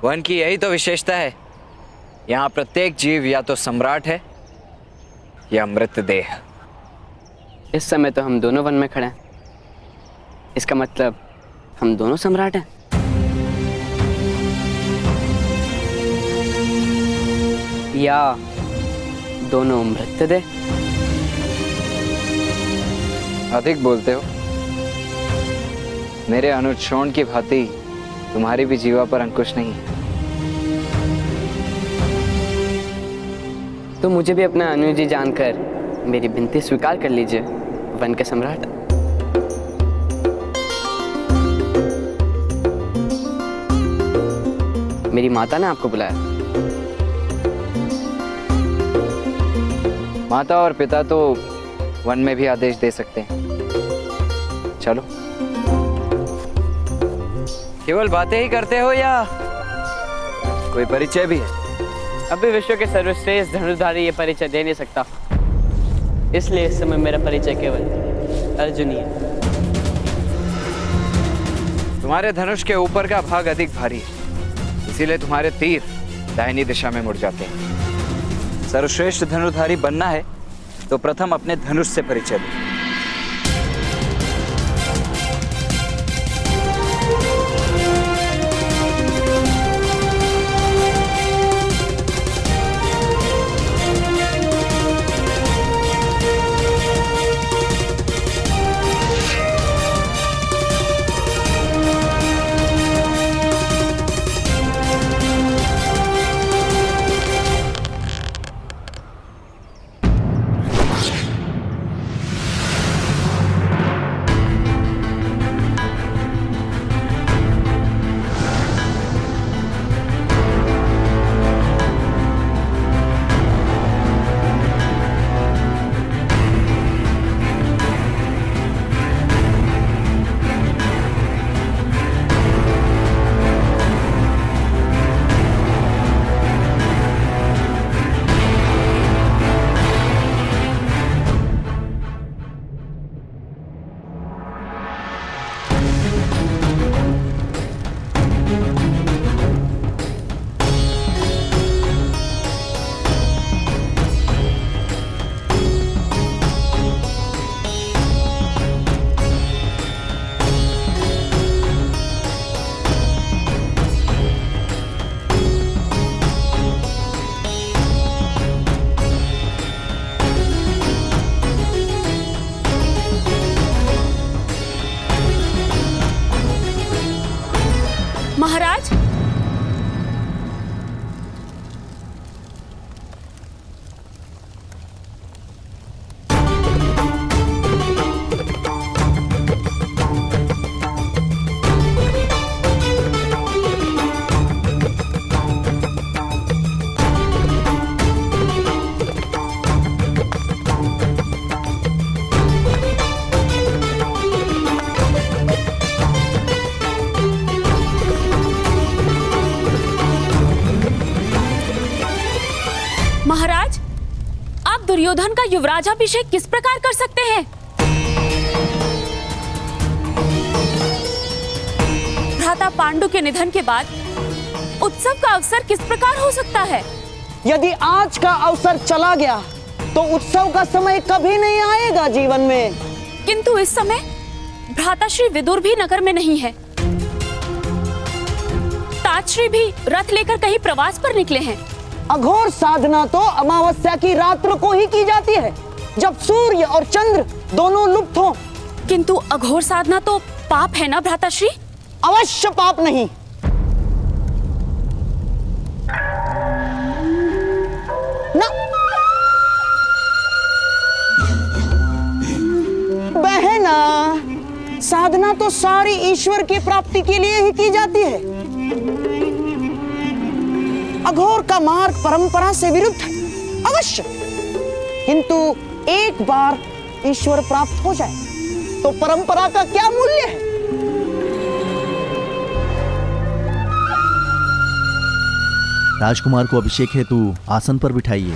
One की यही तो विशेषता है, यहाँ प्रत्येक जीव या तो सम्राट है या मृतदेह। इस समय तो हम दोनों वन में खड़े हैं, इसका मतलब हम दोनों सम्राट हैं। या दोनों मृतदेह। अधिक बोलते हो। मेरे अनुज शोण की भांति तुम्हारी भी जीवा पर अंकुश नहीं है। तो मुझे भी अपना अनुज जानकर मेरी विनती स्वीकार कर लीजिए, वन के सम्राट। मेरी माता ने आपको बुलाया। माता और पिता तो वन में भी आदेश दे सकते हैं। चलो। केवल बातें ही करते हो या कोई परिचय भी है? अभी विश्व के सर्वश्रेष्ठ धनुर्धारी ये परिचय दे नहीं सकता, इसलिए इस समय मेरा परिचय केवल अर्जुन ही है। तुम्हारे धनुष के ऊपर का भाग अधिक भारी है, इसीलिए तुम्हारे तीर दाहिनी दिशा में मुड़ जाते हैं। सर्वश्रेष्ठ धनुर्धारी बनना है तो प्रथम अपने धनुष से परिचय लो। महाराज, महाराज, आप दुर्योधन का युवराजाभिषेक किस प्रकार कर सकते हैं? भ्राता पांडु के निधन के बाद उत्सव का अवसर किस प्रकार हो सकता है? यदि आज का अवसर चला गया तो उत्सव का समय कभी नहीं आएगा जीवन में। किंतु इस समय भ्राता श्री विदुर भी नगर में नहीं है। तातश्री भी रथ लेकर कहीं प्रवास पर निकले हैं। अघोर साधना तो अमावस्या की रात्र को ही की जाती है, जब सूर्य और चंद्र दोनों लुप्त हों। किंतु अघोर साधना तो पाप है ना भ्राताश्री? अवश्य पाप नहीं। ना बहना, साधना तो सारी ईश्वर की प्राप्ति के लिए ही की जाती है। अघोर का मार्ग परंपरा से विरुद्ध है, अवश्य। किंतु एक बार ईश्वर प्राप्त हो जाए तो परंपरा का क्या मूल्य है? राजकुमार को अभिषेक हेतु आसन पर बिठाइए।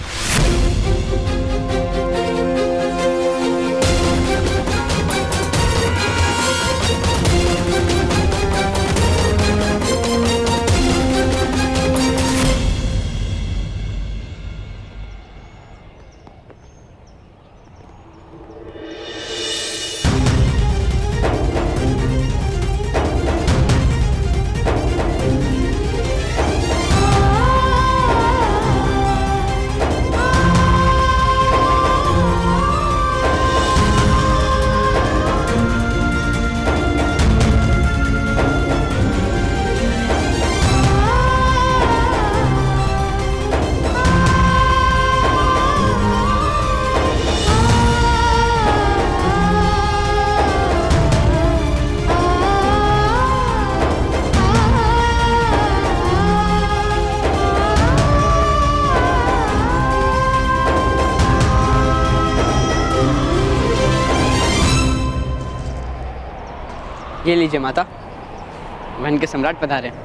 ये लीजिए माता, वन के सम्राट पधारे हैं।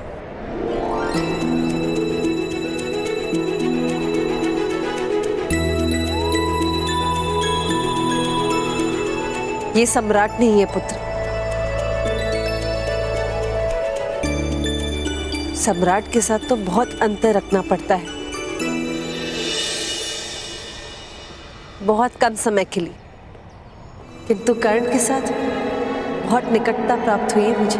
ये सम्राट नहीं है पुत्र, सम्राट के साथ तो बहुत अंतर रखना पड़ता है, बहुत कम समय के लिए, किंतु कर्ण के साथ बहुत निकटता प्राप्त हुई है मुझे।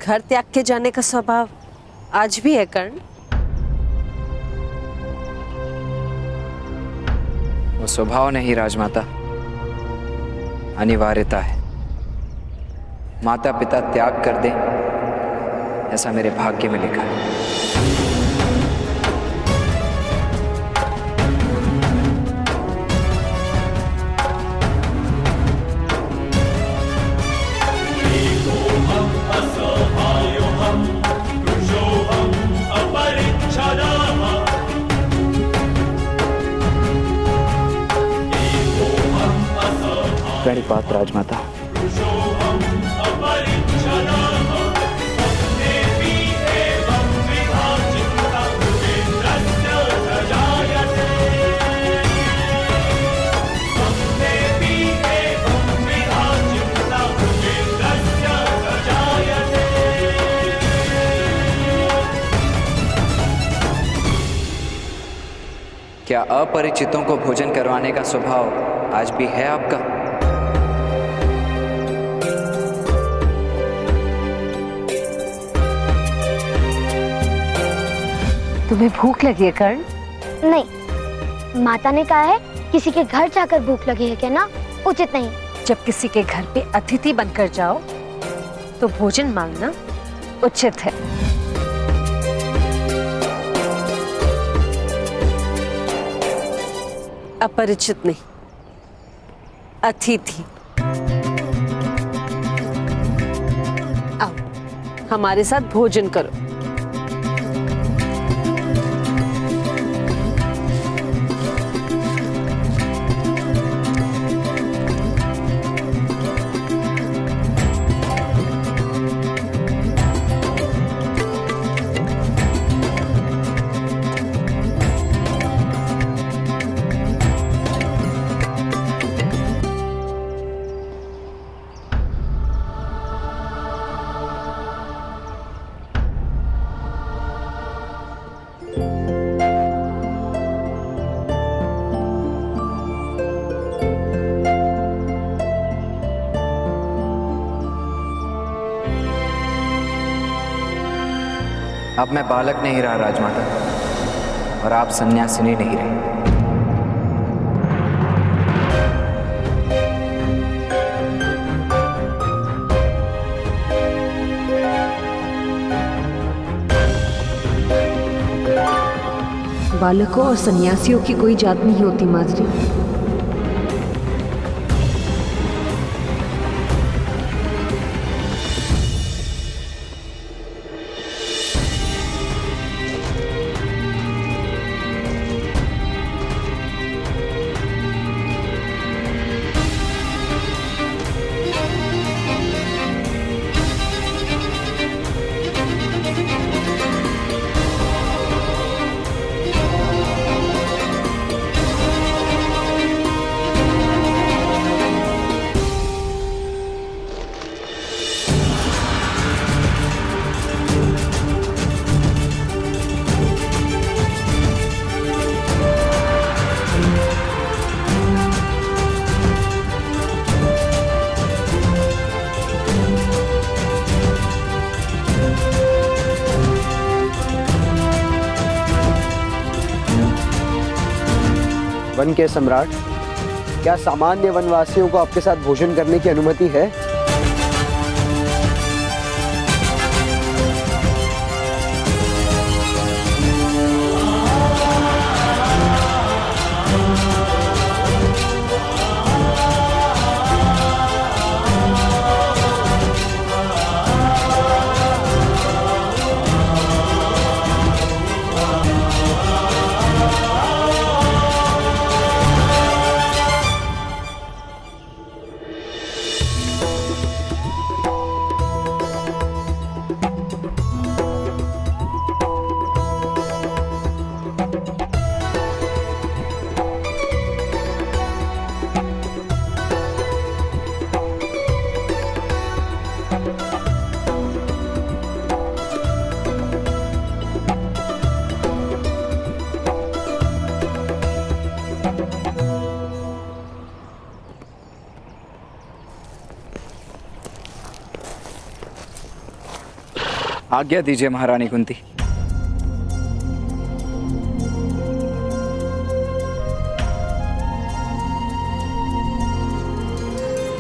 घर त्याग के जाने का स्वभाव आज भी है कर्ण? वो स्वभाव नहीं राजमाता, अनिवार्यता है। माता पिता त्याग कर दे, ऐसा मेरे भाग्य में लिखा है। प्रणिपात राजमाता। क्या अपरिचितों को भोजन करवाने का स्वभाव आज भी है आपका? तुम्हें भूख लगी है कर्ण? नहीं, माता ने कहा है किसी के घर जाकर भूख लगी है कहना उचित नहीं। जब किसी के घर पे अतिथि बनकर जाओ तो भोजन मांगना उचित है। अपरिचित नहीं, अतिथि। आओ हमारे साथ भोजन करो। अब मैं बालक नहीं रहा राजमाता, और आप सन्यासिनी नहीं रही। बालकों और सन्यासियों की कोई जात नहीं होती माधुरी। वन के सम्राट, क्या सामान्य वनवासियों को आपके साथ भोजन करने की अनुमति है? आज्ञा दीजिए महारानी कुंती।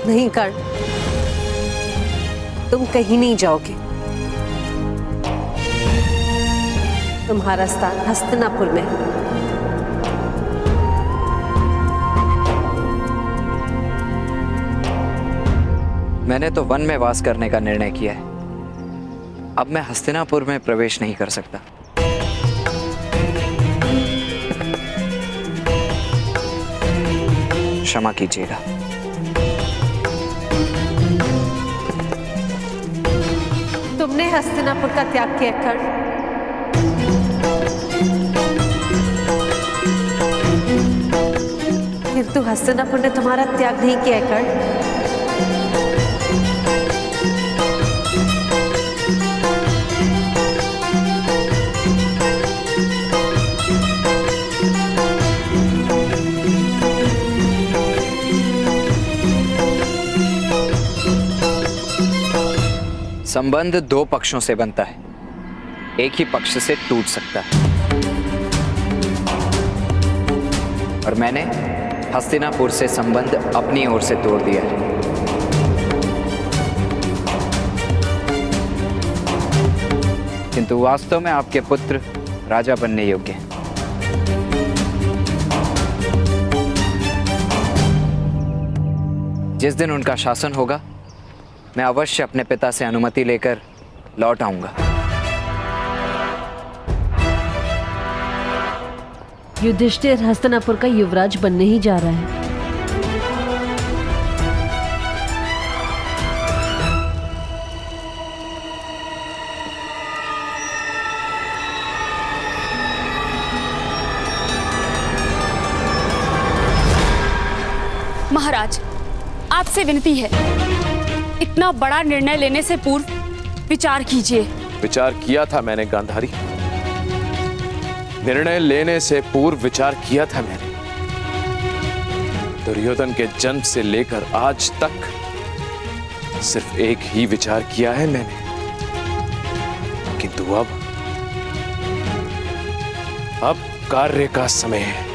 नहीं कर्ण, तुम कहीं नहीं जाओगे। तुम्हारा स्थान हस्तिनापुर में है। मैंने तो वन में वास करने का निर्णय किया है। अब मैं हस्तिनापुर में प्रवेश नहीं कर सकता। क्षमा कीजिएगा। तुमने हस्तिनापुर का त्याग किया कर्ण। किंतु हस्तिनापुर ने तुम्हारा त्याग नहीं किया है कर्ण। संबंध दो पक्षों से बनता है, एक ही पक्ष से टूट सकता है। और मैंने हस्तिनापुर से संबंध अपनी ओर से तोड़ दिया है। किंतु वास्तव में आपके पुत्र राजा बनने योग्य हैं। जिस दिन उनका शासन होगा, मैं अवश्य अपने पिता से अनुमति लेकर लौट आऊंगा। युधिष्ठिर हस्तिनापुर का युवराज बनने ही जा रहा है। महाराज, आपसे विनती है, इतना बड़ा निर्णय लेने से पूर्व विचार कीजिए। विचार किया था मैंने गांधारी, निर्णय लेने से पूर्व विचार किया था मैंने। दुर्योधन के जन्म से लेकर आज तक सिर्फ एक ही विचार किया है मैंने। किंतु अब कार्य का समय है।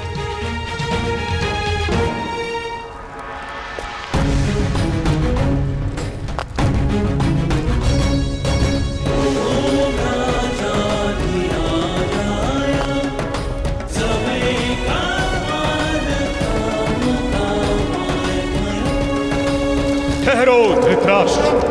ठहरो धृतराष्ट्र।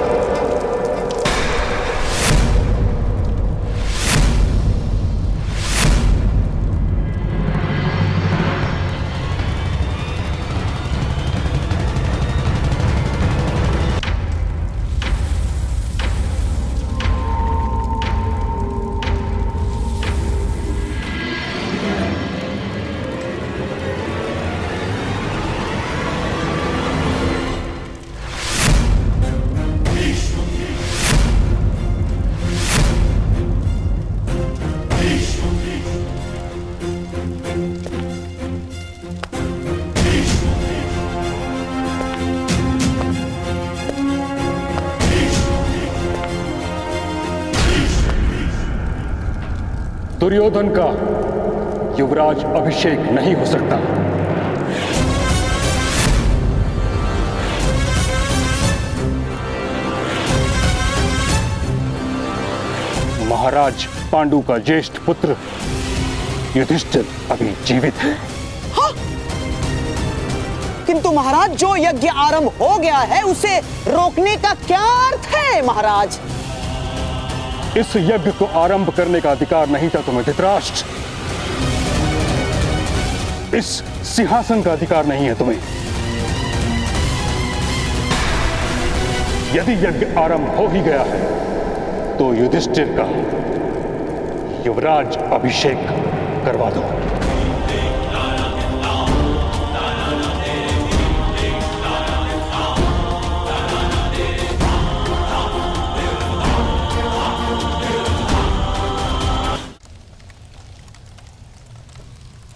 दुर्योधन का युवराज अभिषेक नहीं हो सकता। महाराज पांडु का ज्येष्ठ पुत्र युधिष्ठिर अभी जीवित है। हाँ? किंतु महाराज, जो यज्ञ आरंभ हो गया है उसे रोकने का क्या अर्थ है महाराज? इस यज्ञ को आरंभ करने का अधिकार नहीं था तुम्हें धृतराष्ट्र। इस सिंहासन का अधिकार नहीं है तुम्हें। यदि यज्ञ आरंभ हो ही गया है तो युधिष्ठिर का युवराज अभिषेक करवा दो।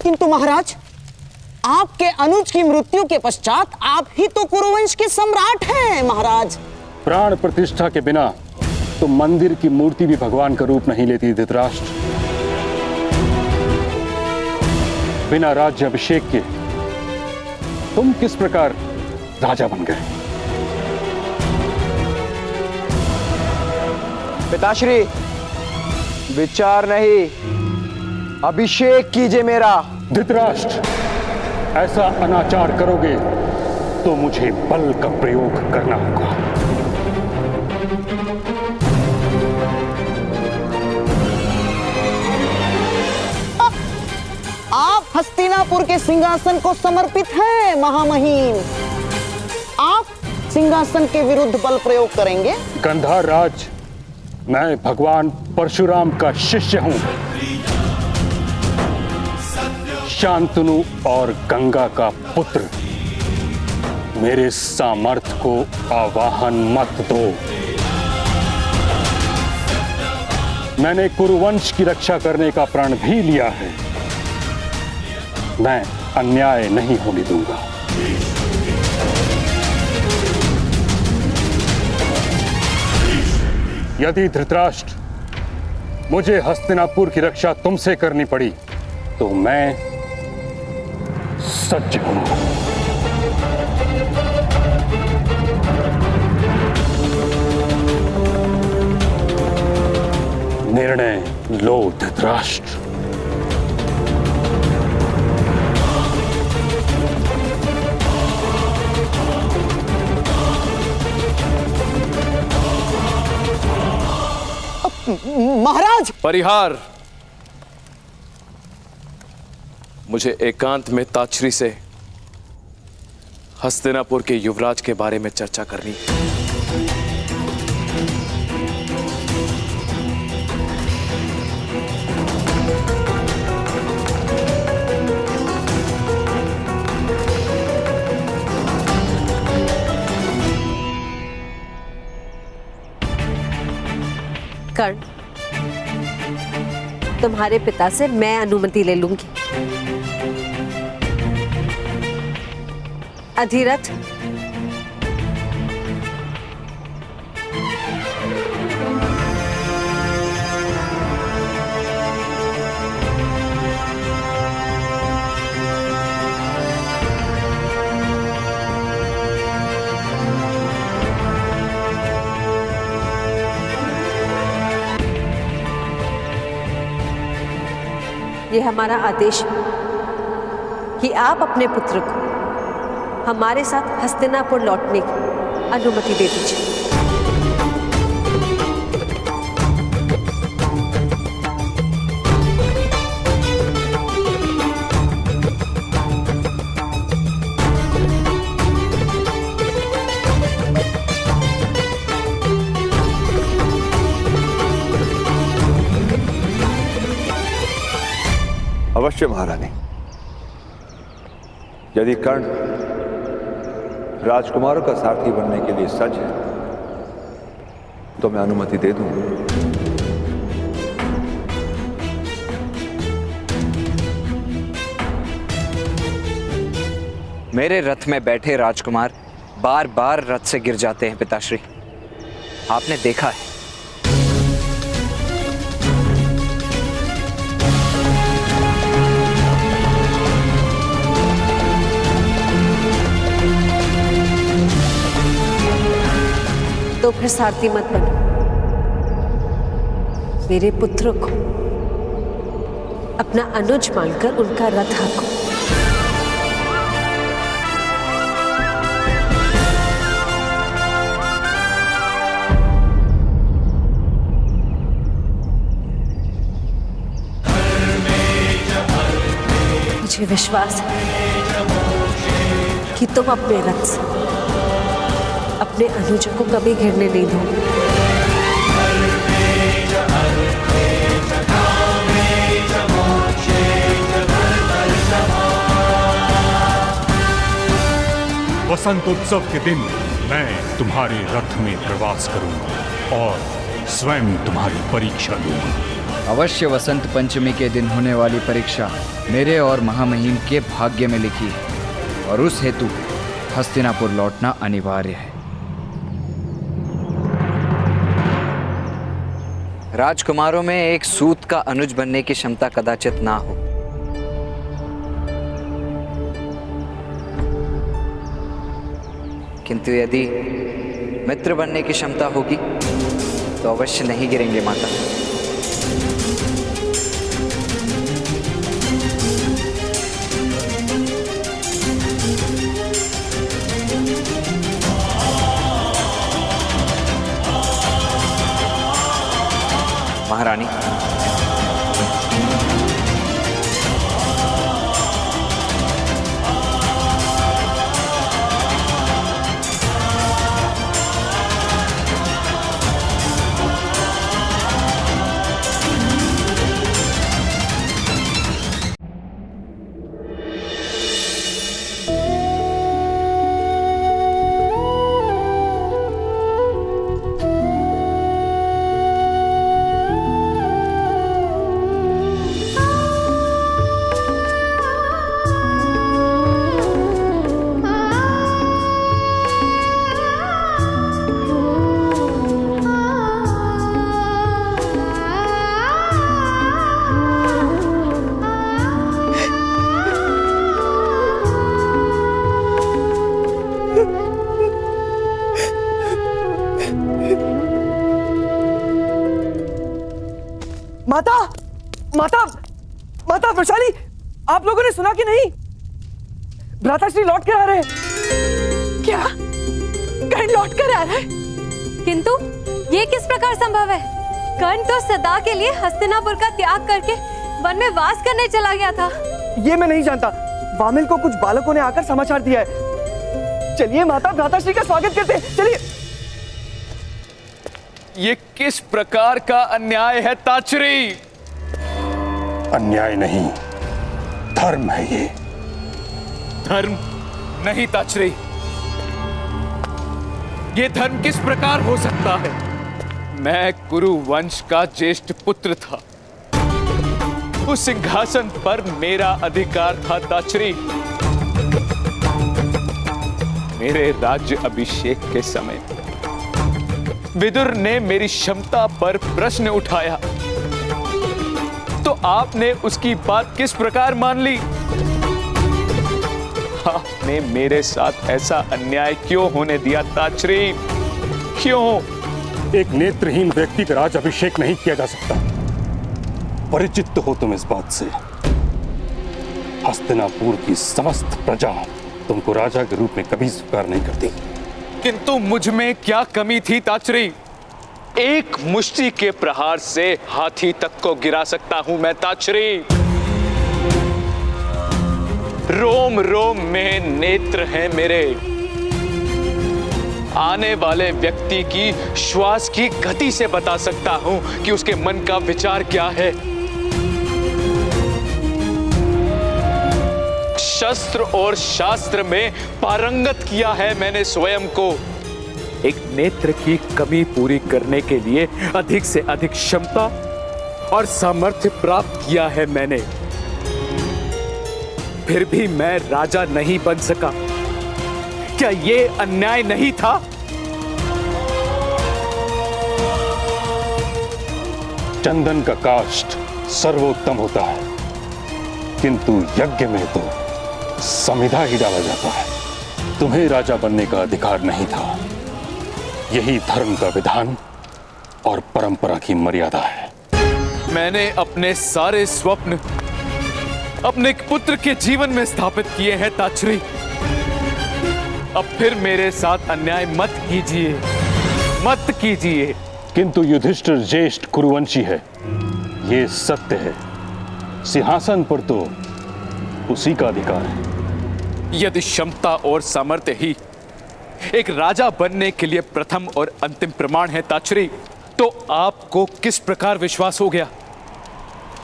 किंतु महाराज, आपके अनुज की मृत्यु के पश्चात आप ही तो कुरुवंश के सम्राट हैं महाराज। प्राण प्रतिष्ठा के बिना तो मंदिर की मूर्ति भी भगवान का रूप नहीं लेती धृतराष्ट्र। बिना राज्य अभिषेक के तुम किस प्रकार राजा बन गए? पिताश्री, विचार नहीं, अभिषेक कीजिए मेरा। धृतराष्ट्र, ऐसा अनाचार करोगे तो मुझे बल का प्रयोग करना होगा। आप हस्तिनापुर के सिंहासन को समर्पित हैं महामहिम। आप सिंहासन के विरुद्ध बल प्रयोग करेंगे? गंधार राज, मैं भगवान परशुराम का शिष्य हूं। शांतनु और गंगा का पुत्र, मेरे सामर्थ्य को आवाहन मत दो। मैंने कुरुवंश की रक्षा करने का प्रण भी लिया है। मैं अन्याय नहीं होने दूंगा। यदि धृतराष्ट्र मुझे हस्तिनापुर की रक्षा तुमसे करनी पड़ी तो मैं सज्ज हूं। निर्णय लो धृतराष्ट्र। महाराज! परिहार, मुझे एकांत में ताछरी से हस्तिनापुर के युवराज के बारे में चर्चा करनी है। कर्ण, तुम्हारे पिता से मैं अनुमति ले लूंगी। अधिरथ, ये हमारा आदेश है कि आप अपने पुत्र को हमारे साथ हस्तिनापुर लौटने की अनुमति दे दीजिए। अवश्य महारानी। यदि कर्ण राजकुमारों का सारथी बनने के लिए सच है तो मैं अनुमति दे दूंगा। मेरे रथ में बैठे राजकुमार बार बार रथ से गिर जाते हैं पिताश्री, आपने देखा है। तो फिर सारथी मत बनो, मेरे पुत्र को अपना अनुज मानकर उनका रथ हाँको। मुझे विश्वास है कि तुम अपने रथ से अपने अनुज को कभी गिरने नहीं दोगे। वसंत उत्सव के दिन मैं तुम्हारे रथ में प्रवास करूंगा और स्वयं तुम्हारी परीक्षा लूंगा। अवश्य वसंत पंचमी के दिन होने वाली परीक्षा मेरे और महामहिम के भाग्य में लिखी है और उस हेतु हस्तिनापुर लौटना अनिवार्य है। राजकुमारों में एक सूत का अनुज बनने की क्षमता कदाचित ना हो, किंतु यदि मित्र बनने की क्षमता होगी तो अवश्य नहीं गिरेंगे माता। महारानी, माता, माता, माता वैशाली, आप लोगों ने सुना कि नहीं? भ्राताश्री लौट कर आ रहे हैं। क्या? कर्ण लौट कर आ रहा है? किंतु ये किस प्रकार संभव है? कर्ण तो सदा के लिए हस्तिनापुर का त्याग करके वन में वास करने चला गया था। ये मैं नहीं जानता। वामिल को कुछ बालकों ने आकर समाचार दिया है। चलिए माता, भ्राताश्री का स्वागत करते हैं। चलिए। ये किस प्रकार का अन्याय है ताचरी? अन्याय नहीं, धर्म है ये। धर्म नहीं ताचरी, ये धर्म किस प्रकार हो सकता है? मैं कुरु वंश का ज्येष्ठ पुत्र था, उस सिंहासन पर मेरा अधिकार था ताचरी। मेरे राज्य अभिषेक के समय विदुर ने मेरी क्षमता पर प्रश्न उठाया तो आपने उसकी बात किस प्रकार मान ली? आपने मेरे साथ ऐसा अन्याय क्यों होने दिया ताचरी? क्यों? एक नेत्रहीन व्यक्ति का राज अभिषेक नहीं किया जा सकता। परिचित तो हो तुम इस बात से। हस्तिनापुर की समस्त प्रजा तुमको राजा के रूप में कभी स्वीकार नहीं करती। किंतु मुझ में क्या कमी थी ताचरी? एक मुष्टि के प्रहार से हाथी तक को गिरा सकता हूं मैं ताचरी। रोम रोम में नेत्र हैं मेरे। आने वाले व्यक्ति की श्वास की गति से बता सकता हूं कि उसके मन का विचार क्या है। शस्त्र और शास्त्र में पारंगत किया है मैंने स्वयं को। एक नेत्र की कमी पूरी करने के लिए अधिक से अधिक क्षमता और सामर्थ्य प्राप्त किया है मैंने। फिर भी मैं राजा नहीं बन सका। क्या ये अन्याय नहीं था? चंदन का काष्ठ सर्वोत्तम होता है, किंतु यज्ञ में तो समिधा ही डाला जाता है। तुम्हें राजा बनने का अधिकार नहीं था। यही धर्म का विधान और परंपरा की मर्यादा है। मैंने अपने सारे स्वप्न अपने पुत्र के जीवन में स्थापित किए हैं ताचरी। अब फिर मेरे साथ अन्याय मत कीजिए, मत कीजिए। किंतु युधिष्ठिर ज्येष्ठ कुरुवंशी है, ये सत्य है। सिंहासन पर तो उसी का अधिकार है। यदि क्षमता और सामर्थ्य ही एक राजा बनने के लिए प्रथम और अंतिम प्रमाण है ताचरी, तो आपको किस प्रकार विश्वास हो गया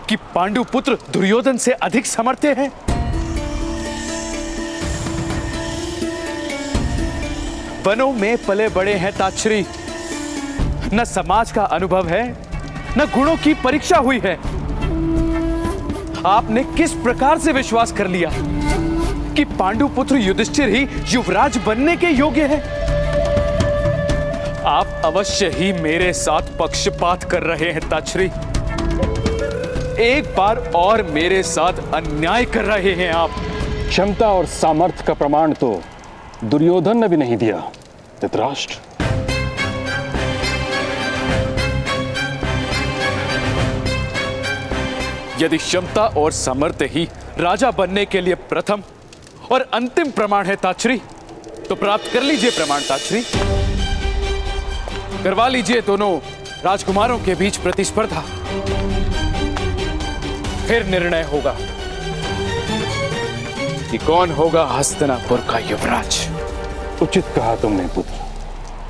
कि पांडु पुत्र दुर्योधन से अधिक समर्थ हैं? वनों में पले बड़े हैं ताचरी। न समाज का अनुभव है, न गुणों की परीक्षा हुई है। आपने किस प्रकार से विश्वास कर लिया कि पांडु पुत्र युधिष्ठिर ही युवराज बनने के योग्य है? आप अवश्य ही मेरे साथ पक्षपात कर रहे हैं ताछरी। एक बार और मेरे साथ अन्याय कर रहे हैं आप। क्षमता और सामर्थ्य का प्रमाण तो दुर्योधन ने भी नहीं दिया धृतराष्ट्र। यदि क्षमता और सामर्थ्य ही राजा बनने के लिए प्रथम और अंतिम प्रमाण है ताछरी, तो प्राप्त कर लीजिए प्रमाण ताछरी। करवा लीजिए दोनों राजकुमारों के बीच प्रतिस्पर्धा, फिर निर्णय होगा कि कौन होगा हस्तिनापुर का युवराज। उचित कहा तुमने पुत्र,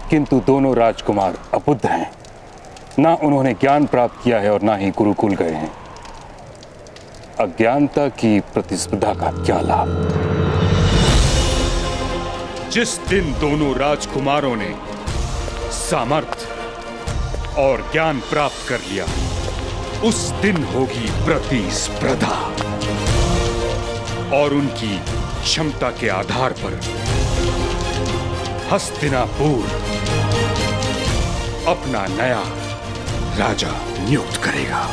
किंतु दोनों राजकुमार अबुद्ध हैं। ना उन्होंने ज्ञान प्राप्त किया है और ना ही गुरुकुल गए हैं। अज्ञानता की प्रतिस्पर्धा का क्या लाभ। जिस दिन दोनों राजकुमारों ने सामर्थ्य और ज्ञान प्राप्त कर लिया, उस दिन होगी प्रतिस्पर्धा और उनकी क्षमता के आधार पर हस्तिनापुर अपना नया राजा नियुक्त करेगा।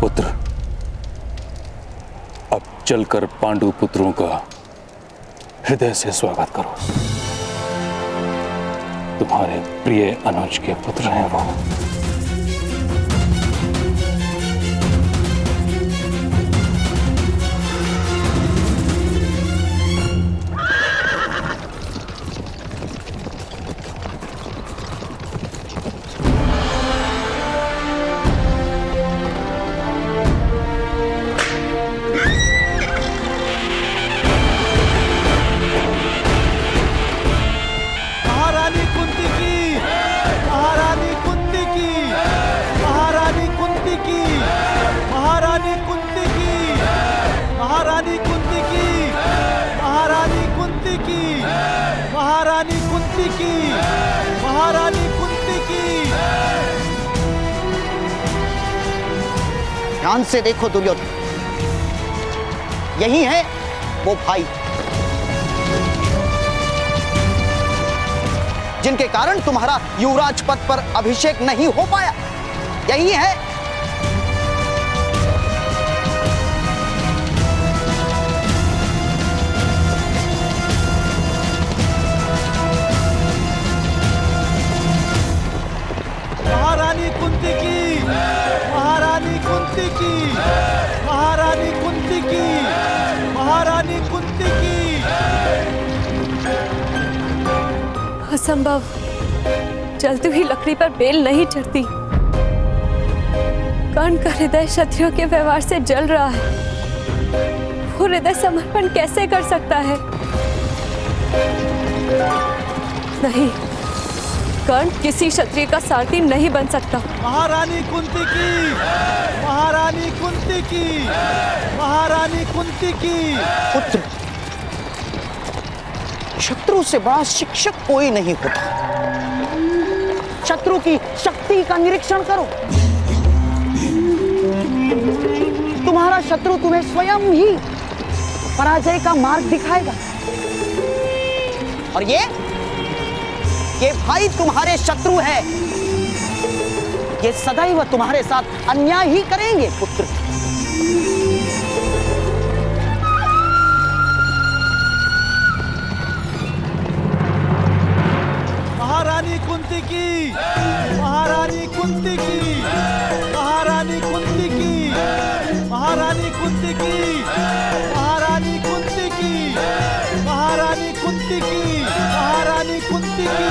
पुत्र, अब चलकर पांडु पुत्रों का हृदय से स्वागत करो। तुम्हारे प्रिय अनुज के पुत्र हैं वो। ध्यान से देखो दुर्योधन, यही है वो भाई जिनके कारण तुम्हारा युवराज पद पर अभिषेक नहीं हो पाया। यही है महारानी कुंती की, महारानी कुंती की, महारानी कुंती की, महारानी कुंती की। असंभव, जलती हुई लकड़ी पर बेल नहीं चढ़ती। कर्ण का हृदय क्षत्रियों के व्यवहार से जल रहा है। वो हृदय समर्पण कैसे कर सकता है? नहीं, कर्ण किसी क्षत्रिय का सारथी नहीं बन सकता। महारानी कुंती की, महारानी कुंती की, महारानी कुंती की। पुत्र, शत्रु से बड़ा शिक्षक कोई नहीं होता। शत्रु की शक्ति का निरीक्षण करो। तुम्हारा शत्रु तुम्हें स्वयं ही पराजय का मार्ग दिखाएगा। और ये भाई तुम्हारे शत्रु है। ये सदैव तुम्हारे साथ अन्याय ही करेंगे पुत्र। महारानी कुंती की, महारानी कुंती की, महारानी कुंती की, महारानी कुंती की, महारानी कुंती की, महारानी कुंती की, महारानी कुंती की।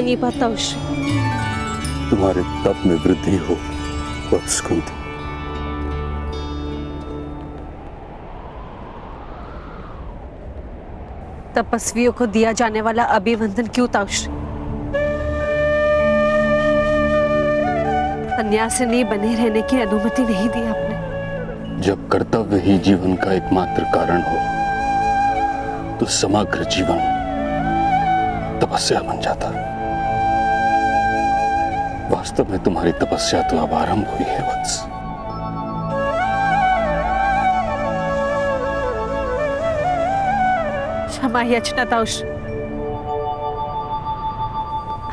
प्रणिपात ताउश्री। तुम्हारे तप में वृद्धि हो वत्स कुंती। तपस्वियों को दिया जाने वाला अभिवंदन क्यों ताउश्री? सन्यासिनी बने रहने की अनुमति नहीं दी आपने। जब कर्तव्य ही जीवन का एकमात्र कारण हो तो समग्र जीवन तपस्या बन जाता। वास्तव में तुम्हारी तपस्या तो अब आरंभ हुई है वत्स। क्षमा याचना ताउश्री,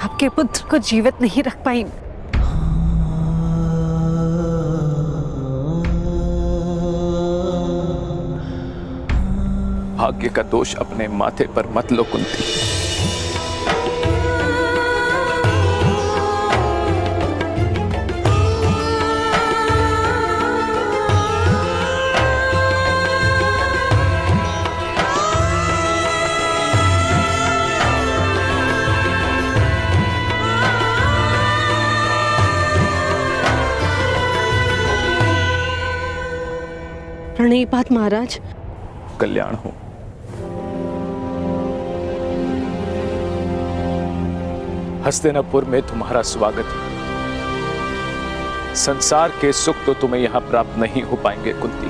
आपके पुत्र को जीवित नहीं रख पाई। भाग्य का दोष अपने माथे पर मत लो कुंती। प्रणिपात महाराज। कल्याण हो। हस्तिनापुर में तुम्हारा स्वागत है। संसार के सुख तो तुम्हें यहां प्राप्त नहीं हो पाएंगे कुंती,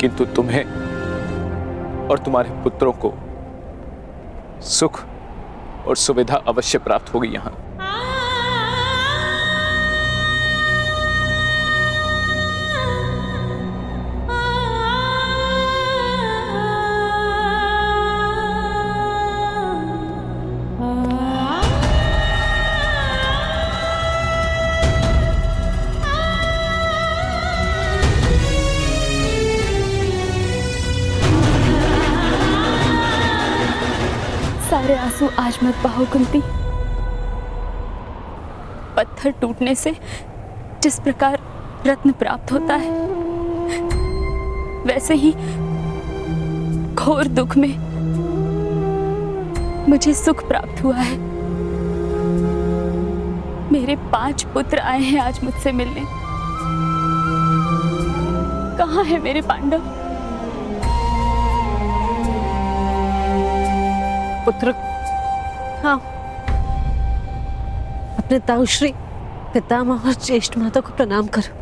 किंतु तुम्हें और तुम्हारे पुत्रों को सुख और सुविधा अवश्य प्राप्त होगी यहां। सारे आंसू आज मत बहाओ कुंती। पत्थर टूटने से जिस प्रकार रत्न प्राप्त होता है, वैसे ही घोर दुख में मुझे सुख प्राप्त हुआ है। मेरे 5 पुत्र आए हैं आज मुझसे मिलने। कहाँ है मेरे पांडव? पुत्र, हाँ, अपने ताउश्री पितामह और ज्येष्ठ माता को प्रणाम करो।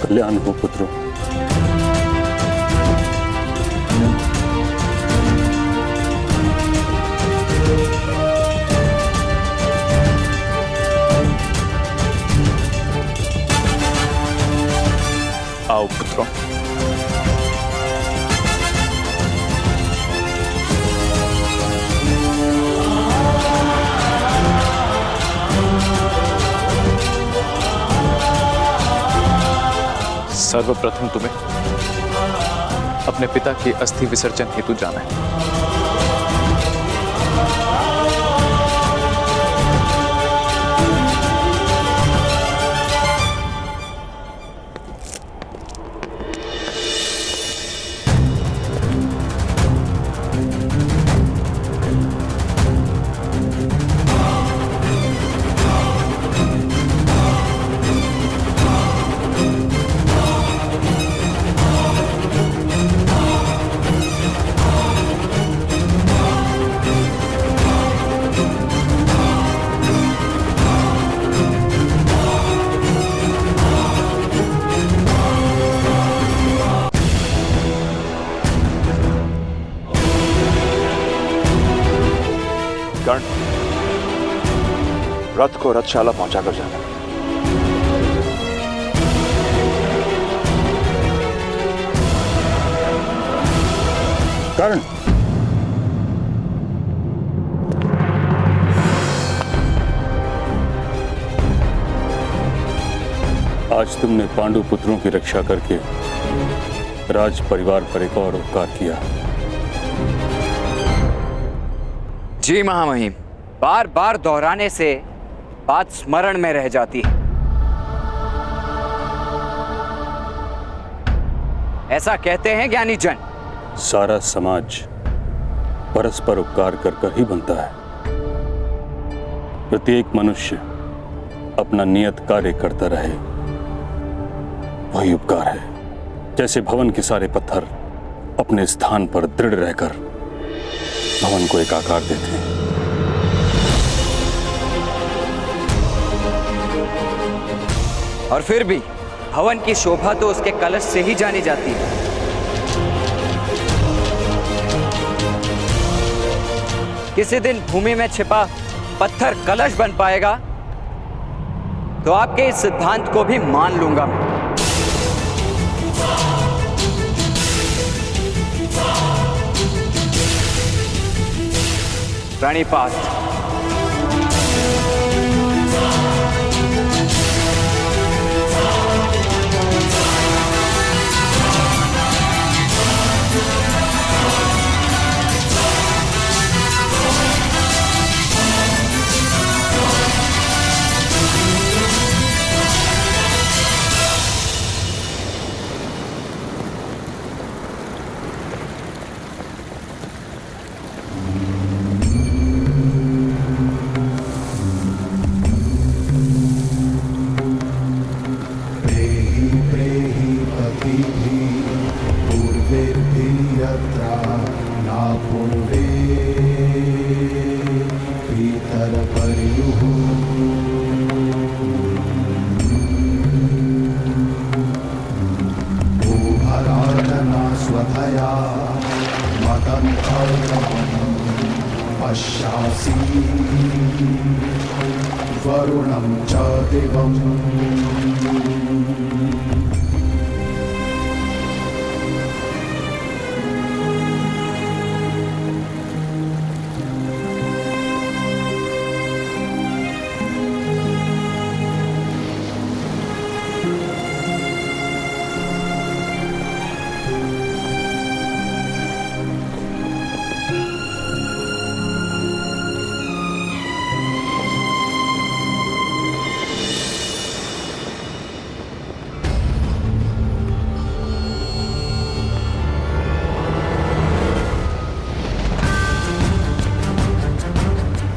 कल्याण हो पुत्रों। आओ पुत्रों। सर्वप्रथम तुम्हें अपने पिता की अस्थि विसर्जन हेतु जाना है। कर्ण, रथ को रथशाला पहुंचाकर जाना। कर्ण, आज तुमने पांडु पुत्रों की रक्षा करके राज परिवार पर एक और उपकार किया। जी महामहिम, बार बार दोहराने से बात स्मरण में रह जाती है। ऐसा कहते हैं ज्ञानी जन। सारा समाज परस्पर उपकार कर कर ही बनता है। प्रत्येक मनुष्य अपना नियत कार्य करता रहे, वही उपकार है। जैसे भवन के सारे पत्थर अपने स्थान पर दृढ़ रहकर भवन को एक आकार देते हैं। और फिर भी भवन की शोभा तो उसके कलश से ही जानी जाती है। किसी दिन भूमि में छिपा पत्थर कलश बन पाएगा तो आपके इस सिद्धांत को भी मान लूंगा मैं। प्रणिपात। वरुणं च दिवम्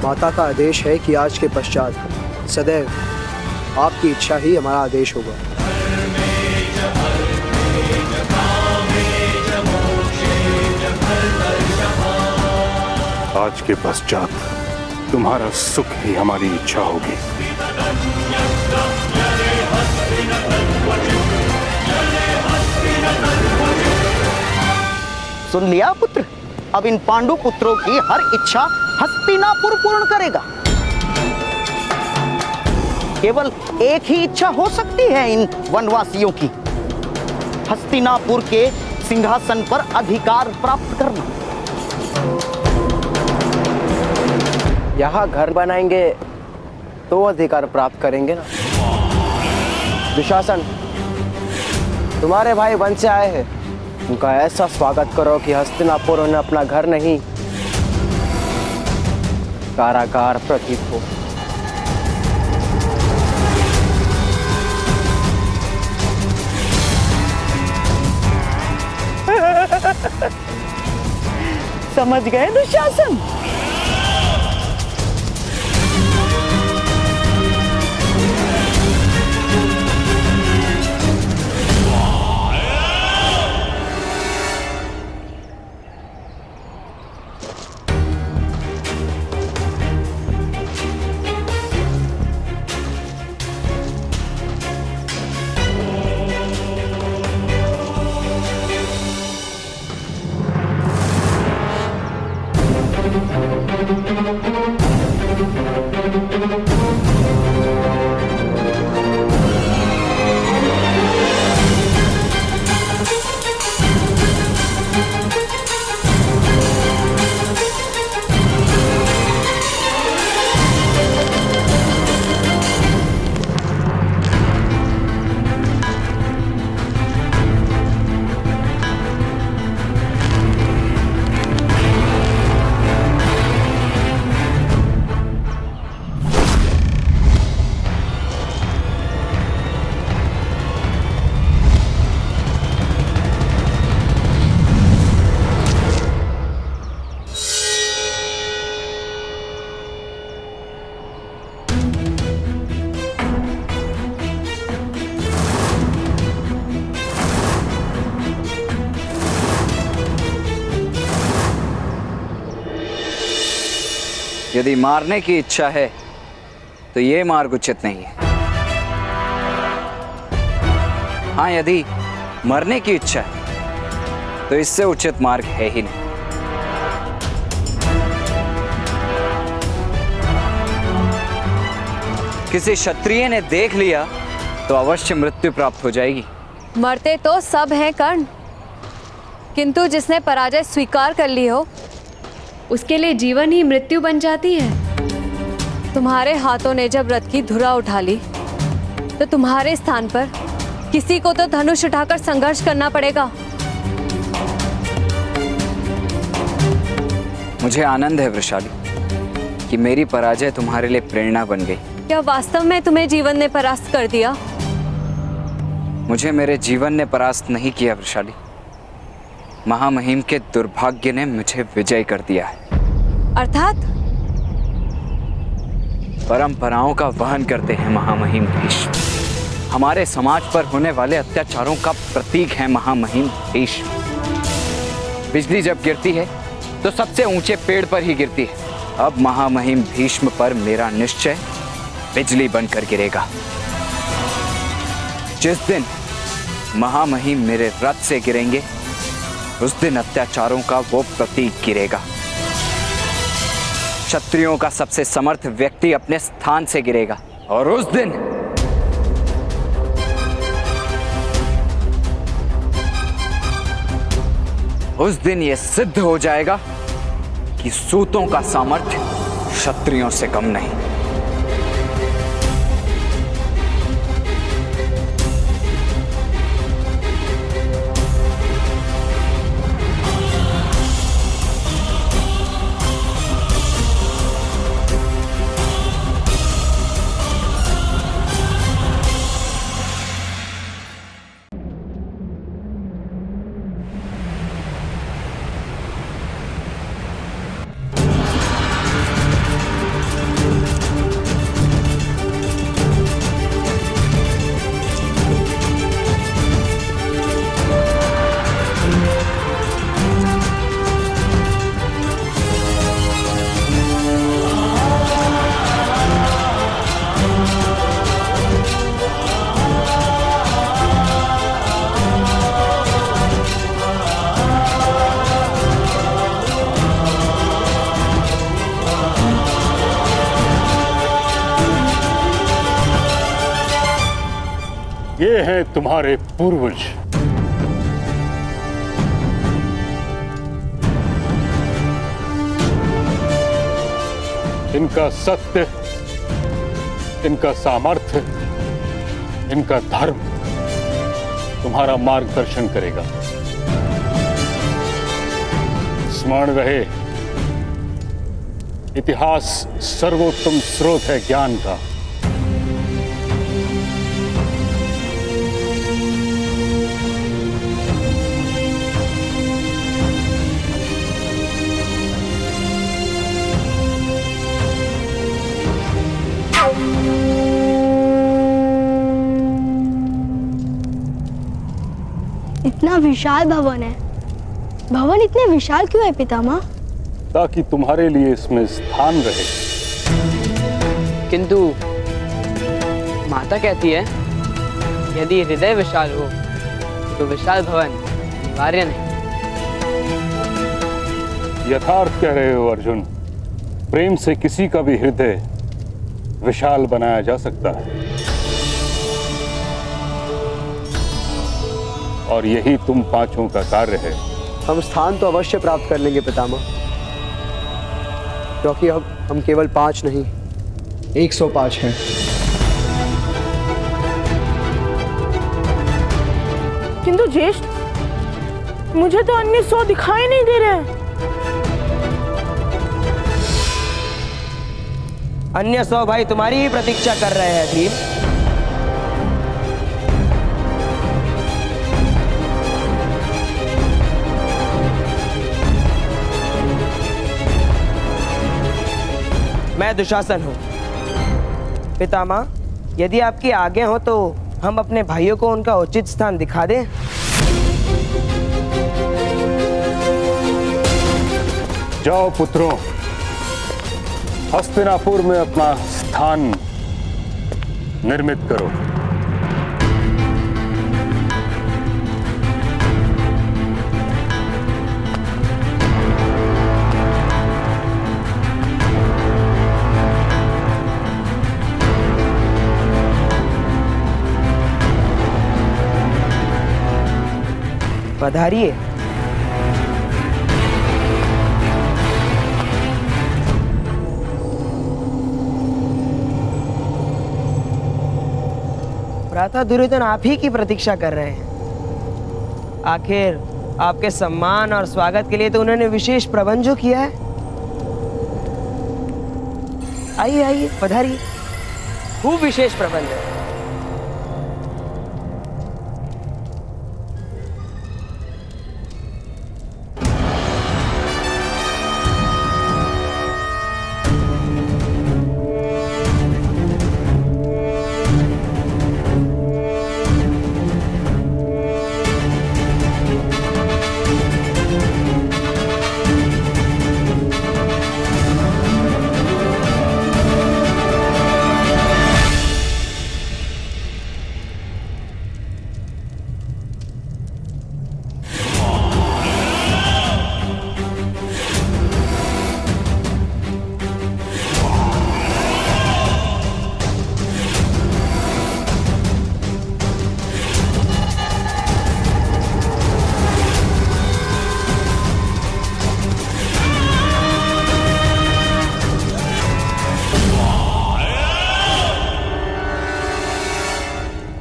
माता का आदेश है कि आज के पश्चात सदैव आपकी इच्छा ही हमारा आदेश होगा। आज के पश्चात तुम्हारा सुख ही हमारी इच्छा होगी। सुन लिया पुत्र, अब इन पांडु पुत्रों की हर इच्छा हस्तिनापुर पूर्ण करेगा। केवल एक ही इच्छा हो सकती है इन वनवासियों की, हस्तिनापुर के सिंहासन पर अधिकार प्राप्त करना। यहाँ घर बनाएंगे तो अधिकार प्राप्त करेंगे ना। दुशासन, तुम्हारे भाई वन से आए हैं, उनका ऐसा स्वागत करो कि हस्तिनापुर उन्हें अपना घर नहीं कारागार प्रतीत हो। समझ गए दुशासन? यदि मारने की इच्छा है तो ये मार्ग उचित नहीं है। हाँ, यदि मरने की इच्छा है तो इससे उचित मार्ग है ही नहीं। किसी क्षत्रिय ने देख लिया तो अवश्य मृत्यु प्राप्त हो जाएगी। मरते तो सब हैं कर्ण, किंतु जिसने पराजय स्वीकार कर ली हो उसके लिए जीवन ही मृत्यु बन जाती है। तुम्हारे हाथों ने जब रथ की धुरा उठा ली तो तुम्हारे स्थान पर किसी को तो धनुष उठाकर संघर्ष करना पड़ेगा। मुझे आनंद है वृषाली कि मेरी पराजय तुम्हारे लिए प्रेरणा बन गई। क्या वास्तव में तुम्हें जीवन ने परास्त कर दिया? मुझे मेरे जीवन ने परास्त नहीं किया वृषाली, महामहिम के दुर्भाग्य ने मुझे विजय कर दिया है। अर्थात परंपराओं का वहन करते हैं महामहिम भीष्म। हमारे समाज पर होने वाले अत्याचारों का प्रतीक है महामहिम भीष्म। बिजली जब गिरती है तो सबसे ऊंचे पेड़ पर ही गिरती है। अब महामहिम भीष्म पर मेरा निश्चय बिजली बनकर गिरेगा। जिस दिन महामहिम मेरे रथ से गिरेंगे उस दिन अत्याचारों का वो प्रतीक गिरेगा। क्षत्रियों का सबसे समर्थ व्यक्ति अपने स्थान से गिरेगा और उस दिन यह सिद्ध हो जाएगा कि सूतों का सामर्थ्य क्षत्रियों से कम नहीं। ये हैं तुम्हारे पूर्वज। इनका सत्य, इनका सामर्थ्य, इनका धर्म तुम्हारा मार्गदर्शन करेगा। स्मरण रहे, इतिहास सर्वोत्तम स्रोत है ज्ञान का। इतना विशाल भवन है। भवन इतने विशाल क्यों है पितामह? ताकि तुम्हारे लिए इसमें स्थान रहे। किंतु माता कहती है यदि हृदय विशाल हो तो विशाल भवन अनिवार्य नहीं। यथार्थ कह रहे हो अर्जुन। प्रेम से किसी का भी हृदय विशाल बनाया जा सकता है और यही तुम पांचों का कार्य है। हम स्थान तो अवश्य प्राप्त कर लेंगे पितामह, क्योंकि अब हम केवल 5 नहीं 105 हैं। किंतु ज्येष्ठ, मुझे तो अन्य 100 दिखाई नहीं दे रहे हैं। अन्य 100 भाई तुम्हारी ही प्रतीक्षा कर रहे हैं भीम। मैं दुशासन हूँ। पितामह, यदि आपकी आज्ञा हो तो हम अपने भाइयों को उनका उचित स्थान दिखा दें। जाओ पुत्रों, हस्तिनापुर में अपना स्थान निर्मित करो। पधारिए। भ्राता दुर्योधन आप ही की प्रतीक्षा कर रहे हैं। आखिर आपके सम्मान और स्वागत के लिए तो उन्होंने विशेष प्रबंध जो किया है। आइए आइए पधारिए, खूब विशेष प्रबंध है।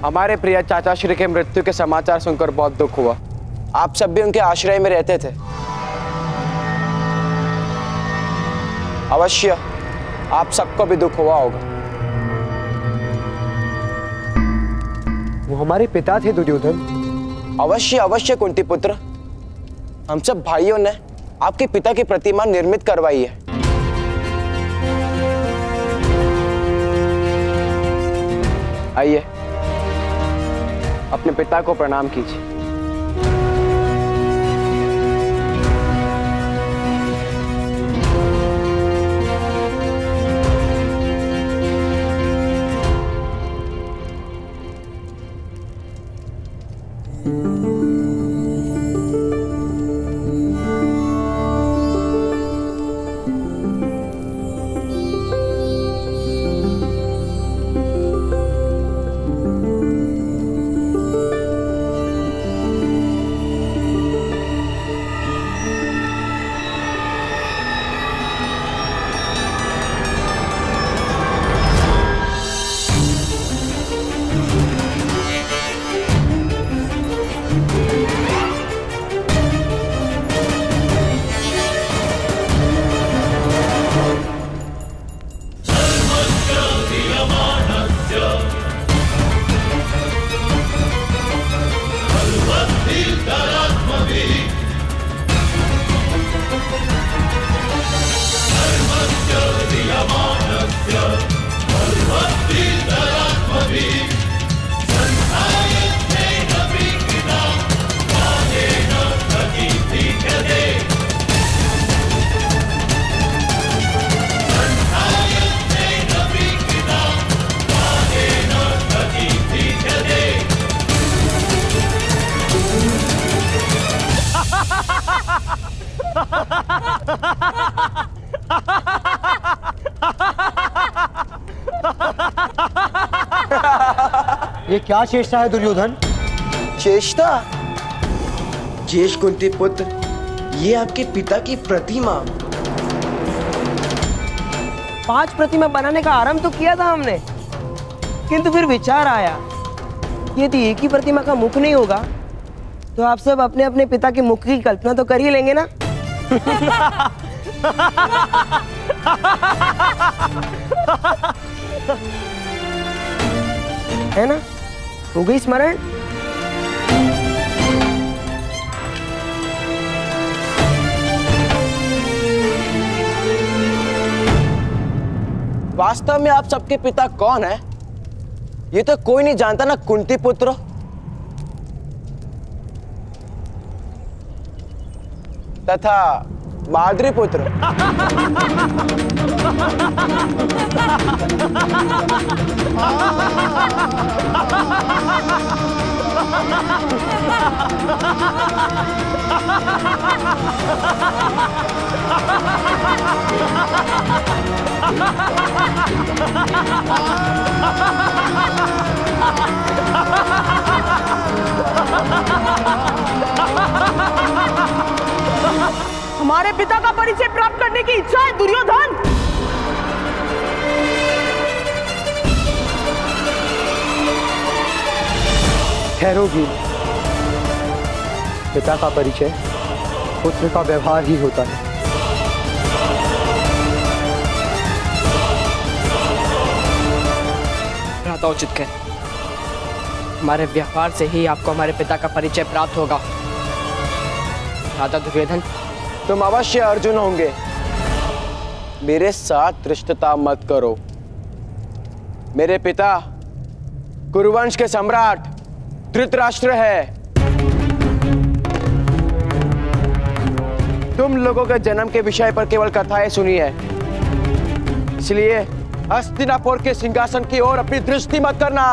हमारे प्रिय चाचा श्री के मृत्यु के समाचार सुनकर बहुत दुख हुआ। आप सब भी उनके आश्रय में रहते थे। अवश्य आप सबको भी दुख हुआ होगा। वो हमारे पिता थे दुर्योधन। अवश्य अवश्य कुंती पुत्र, हम सब भाइयों ने आपके पिता की प्रतिमा निर्मित करवाई है। आइए अपने पिता को प्रणाम कीजिए। ये क्या चेष्टा है दुर्योधन? चेष्टा? जेश कुंती पुत्र, ये आपके पिता की प्रतिमा। 5 प्रतिमा बनाने का आरंभ तो किया था हमने, किंतु फिर विचार आया यदि एक ही प्रतिमा का मुख नहीं होगा तो आप सब अपने अपने पिता के मुख की कल्पना तो कर ही लेंगे ना। है ना? हो गई स्मरण? वास्तव में आप सबके पिता कौन है ये तो कोई नहीं जानता ना कुंती पुत्र। तथा बहादुरी पुत्र। हमारे पिता का परिचय प्राप्त करने की इच्छा है दुर्योधन। ठहरोगी। पिता का परिचय पुत्र का व्यवहार ही होता है। भ्राता उचित कह, हमारे व्यवहार से ही आपको हमारे पिता का परिचय प्राप्त होगा। भ्राता दुर्योधन, तुम अवश्य अर्जुन होंगे। मेरे साथ रिश्तता मत करो। मेरे पिता कुरुवंश के सम्राट धृतराष्ट्र है। तुम लोगों के जन्म के विषय पर केवल कथाएं सुनी है, इसलिए हस्तिनापुर के सिंहासन की ओर अपनी दृष्टि मत करना।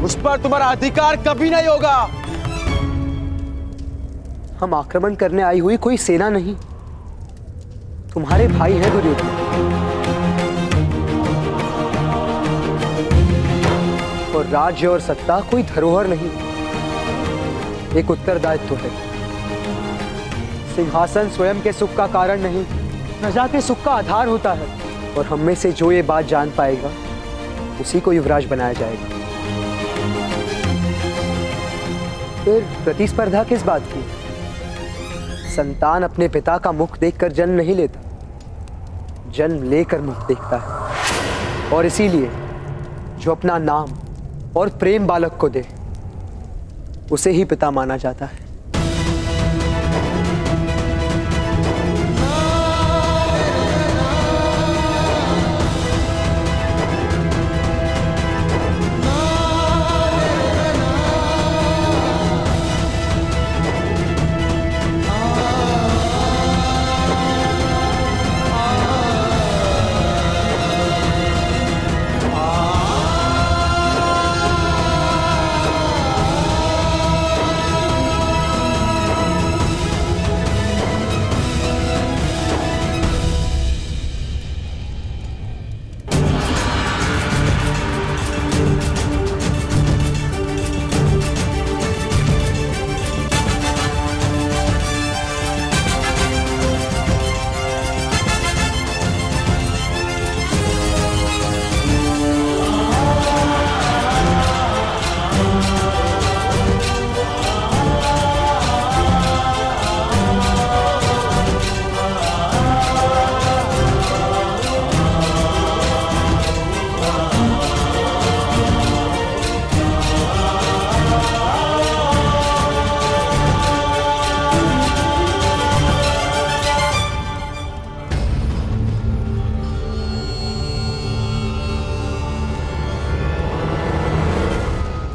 उस पर तुम्हारा अधिकार कभी नहीं होगा। हम आक्रमण करने आई हुई कोई सेना नहीं, तुम्हारे भाई हैं दुर्योधन। और राज्य और सत्ता कोई धरोहर नहीं, एक उत्तरदायित्व है। सिंहासन स्वयं के सुख का कारण नहीं, प्रजा के सुख का आधार होता है। और हम में से जो ये बात जान पाएगा उसी को युवराज बनाया जाएगा। फिर प्रतिस्पर्धा किस बात की? संतान अपने पिता का मुख देखकर जन्म नहीं लेता, जन्म लेकर मुख देखता है। और इसीलिए जो अपना नाम और प्रेम बालक को दे उसे ही पिता माना जाता है।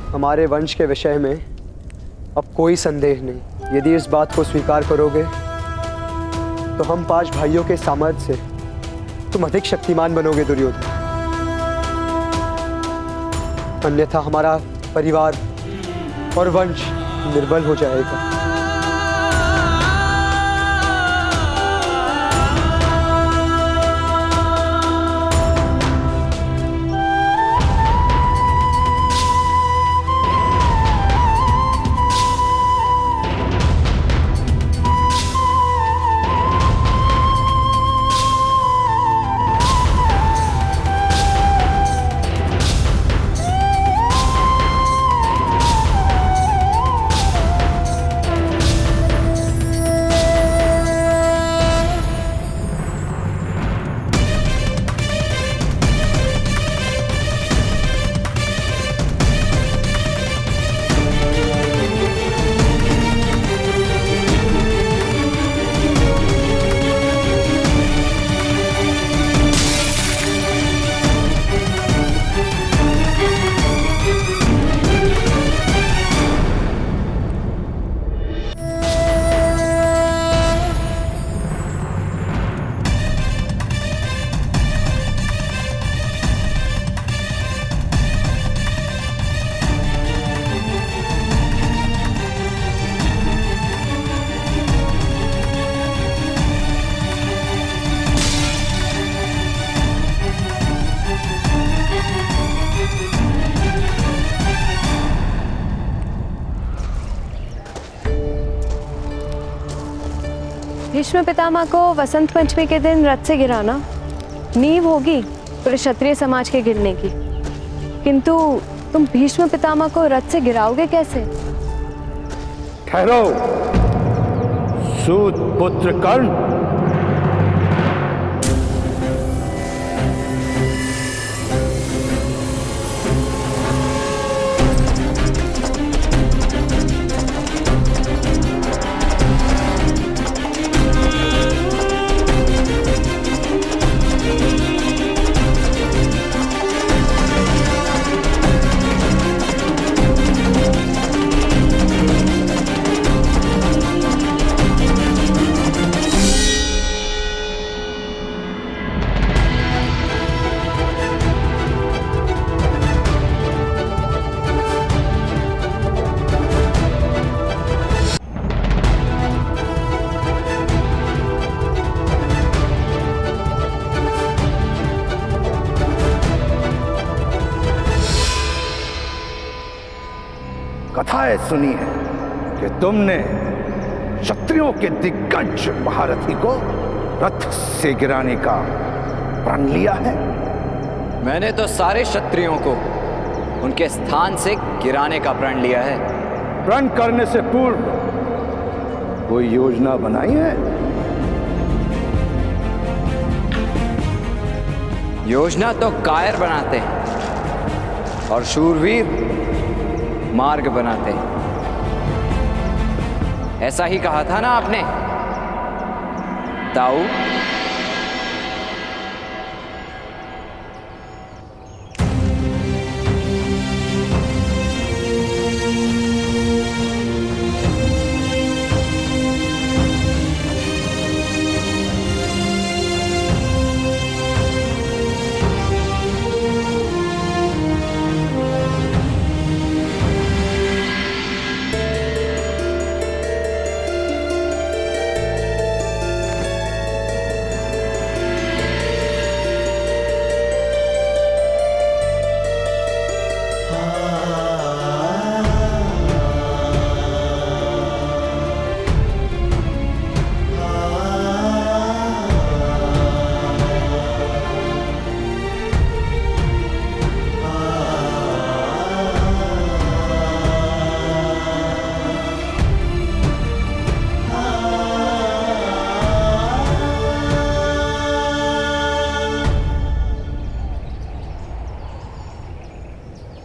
हमारे वंश के विषय में अब कोई संदेह नहीं। यदि इस बात को स्वीकार करोगे तो हम 5 भाइयों के सामर्थ्य से तुम अधिक शक्तिमान बनोगे दुर्योधन। अन्यथा हमारा परिवार और वंश निर्बल हो जाएगा। भीष्म पितामह को वसंत पंचमी के दिन रथ से गिराना नींव होगी पूरे क्षत्रिय समाज के गिरने की, किंतु तुम भीष्म पितामह को रथ से गिराओगे कैसे? ठहरो सूत पुत्र कर्ण। कथाएं सुनी है कि तुमने क्षत्रियों के दिग्गज महारथी को रथ से गिराने का प्रण लिया है। मैंने तो सारे क्षत्रियों को उनके स्थान से गिराने का प्रण लिया है। प्रण करने से पूर्व कोई योजना बनाई है? योजना तो कायर बनाते हैं और शूरवीर मार्ग बनाते हैं। ऐसा ही कहा था ना आपने ताऊ?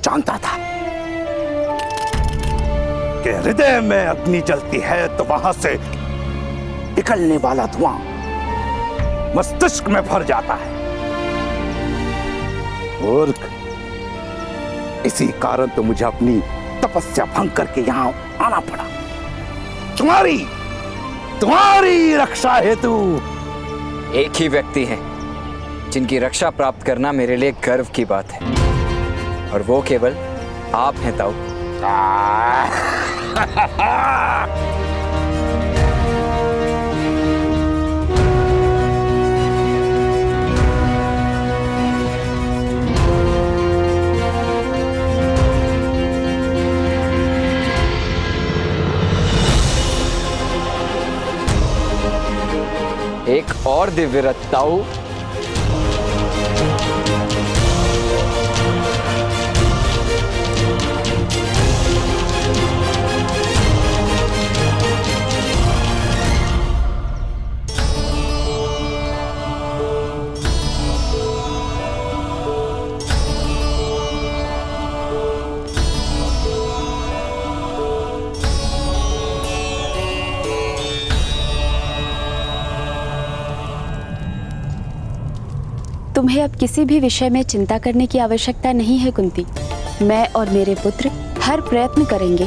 जानता था कि हृदय में अग्नि जलती है तो वहां से निकलने वाला धुआं मस्तिष्क में भर जाता है। और इसी कारण तो मुझे अपनी तपस्या भंग करके यहां आना पड़ा, तुम्हारी रक्षा हेतु। एक ही व्यक्ति है जिनकी रक्षा प्राप्त करना मेरे लिए गर्व की बात है, और वो केवल आप हैं ताऊ। एक और दिव्य रथ ताऊ। तुम्हें अब किसी भी विषय में चिंता करने की आवश्यकता नहीं है कुंती। मैं और मेरे पुत्र हर प्रयत्न करेंगे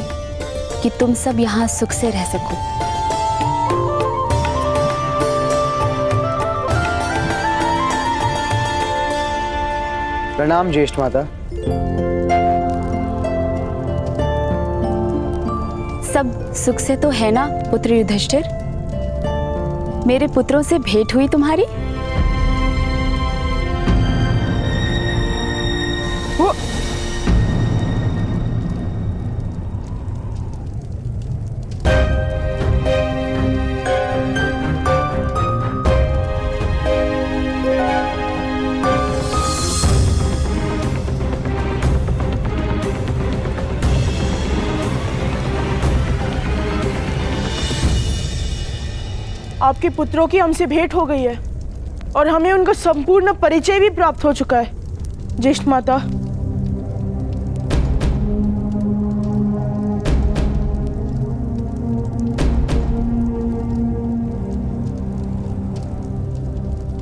कि तुम सब यहाँ सुख से रह सको। प्रणाम ज्येष्ठ माता। सब सुख से तो है ना पुत्र युधिष्ठिर? मेरे पुत्रों से भेंट हुई तुम्हारी? आपके पुत्रों की हमसे भेंट हो गई है और हमें उनका संपूर्ण परिचय भी प्राप्त हो चुका है। ज्येष्ठ माता,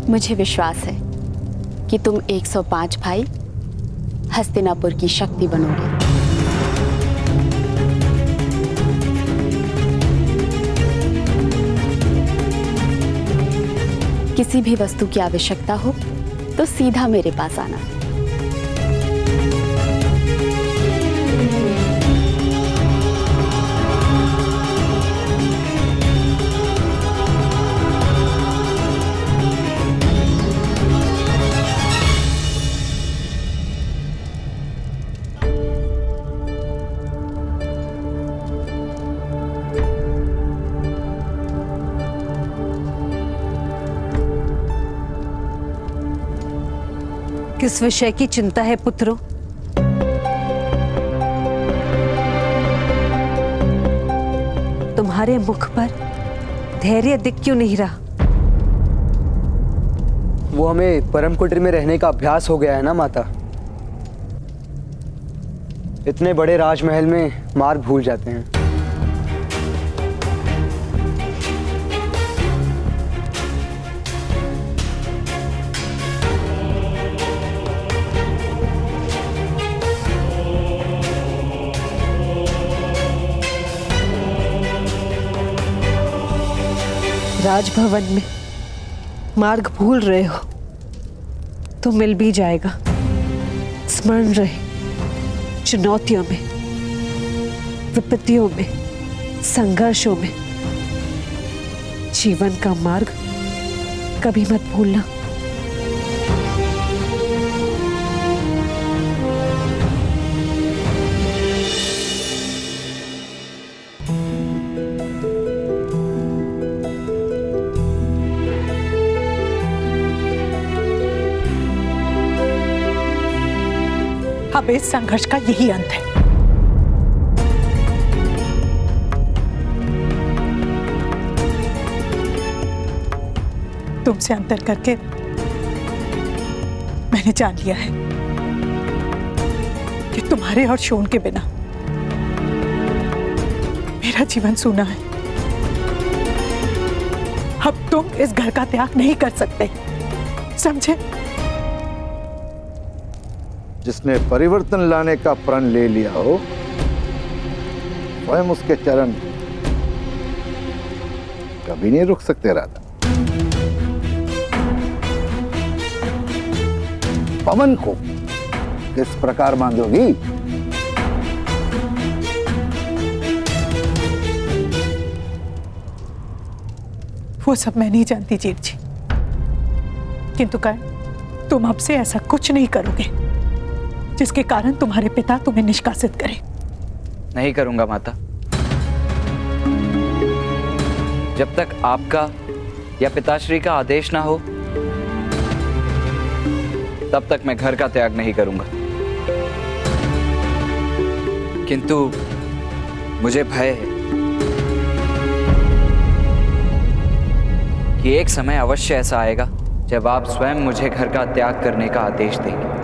मुझे विश्वास है कि तुम 105 भाई हस्तिनापुर की शक्ति बनोगे। किसी भी वस्तु की आवश्यकता हो तो सीधा मेरे पास आना। किस विषय की चिंता है पुत्रों? तुम्हारे मुख पर धैर्य दिख क्यों नहीं रहा? वो हमें परम कुटीर में रहने का अभ्यास हो गया है ना माता। इतने बड़े राजमहल में मार्ग भूल जाते हैं। राजभवन में मार्ग भूल रहे हो तो मिल भी जाएगा। स्मरण रहे, चुनौतियों में, विपत्तियों में, संघर्षों में जीवन का मार्ग कभी मत भूलना। अब इस संघर्ष का यही अंत है। तुमसे अंतर करके मैंने जान लिया है कि तुम्हारे और शोन के बिना मेरा जीवन सूना है। अब तुम इस घर का त्याग नहीं कर सकते, समझे? जिसने परिवर्तन लाने का प्रण ले लिया हो, स्वयं उसके चरण कभी नहीं रुक सकते। राधा, पवन को किस प्रकार बांधोगी? वो सब मैं नहीं जानती जीत जी, किंतु कर्ण, तुम अब से ऐसा कुछ नहीं करोगे जिसके कारण तुम्हारे पिता तुम्हें निष्कासित करें। नहीं करूंगा माता। जब तक आपका या पिताश्री का आदेश ना हो तब तक मैं घर का त्याग नहीं करूंगा। किंतु मुझे भय है कि एक समय अवश्य ऐसा आएगा जब आप स्वयं मुझे घर का त्याग करने का आदेश देंगे।